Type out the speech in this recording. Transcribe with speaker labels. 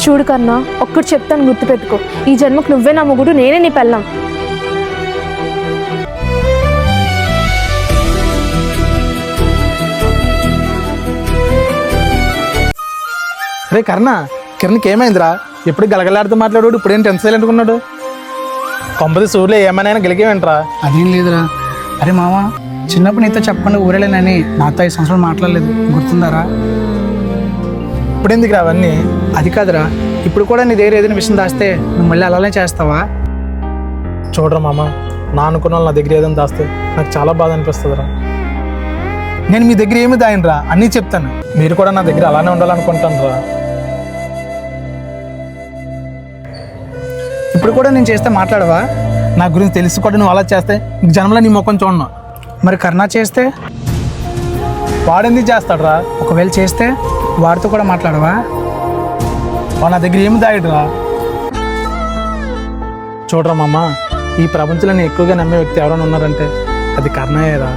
Speaker 1: చూడు కన్నా, ఒక్కటి చెప్తాను గుర్తుపెట్టుకో, ఈ జన్మకు నువ్వే నా మొగుడు, నేనే నీ పెళ్ళాం.
Speaker 2: రే కిరణ్కి ఏమైందిరా? ఎప్పుడు గలగలాడుతూ మాట్లాడు, ఇప్పుడేం టెన్షన్ సైలెంట్ ఉన్నాడు? కొంపది సూర్యులు ఏమైనా గెలికేవేంట్రా?
Speaker 3: అదేం లేదురా. అరే మామ, చిన్నప్పుడు నీతో చెప్పకుండా ఊరేలేనని నాతో 5 సంవత్సరాలు మాట్లాడలేదు, గుర్తుందారా?
Speaker 2: ఇప్పుడు ఎందుకు రా అవన్నీ?
Speaker 3: అది కాదురా, ఇప్పుడు కూడా నీ దగ్గర ఏదైనా విషయం దాస్తే నువ్వు మళ్ళీ అలానే చేస్తావా?
Speaker 2: చూడరా మామ, నా అనుకున్న వాళ్ళు నా దగ్గర ఏదైనా దాస్తే నాకు చాలా బాధ అనిపిస్తుందిరా. నేను మీ దగ్గర ఏమి దాయనరా, అన్నీ చెప్తాను. మీరు కూడా నా దగ్గర అలానే ఉండాలనుకుంటాను రా.
Speaker 3: ఇప్పుడు కూడా నేను చేస్తే మాట్లాడవా?
Speaker 2: నా గురించి తెలిసి కూడా నువ్వు అలా చేస్తే జన్మలో నీ ముఖం చూడను.
Speaker 3: మరి కర్ణ చేస్తే?
Speaker 2: వాడెందుకు చేస్తాడు రా?
Speaker 3: ఒకవేళ చేస్తే వాడితో కూడా మాట్లాడవా?
Speaker 2: వాడు నా దగ్గర ఏమి దాయడురా. చూడరా మామ, ఈ ప్రపంచంలో నేను ఎక్కువగా నమ్మే వ్యక్తి ఎవరైనా ఉన్నారంటే అది కర్ణయ్యరా.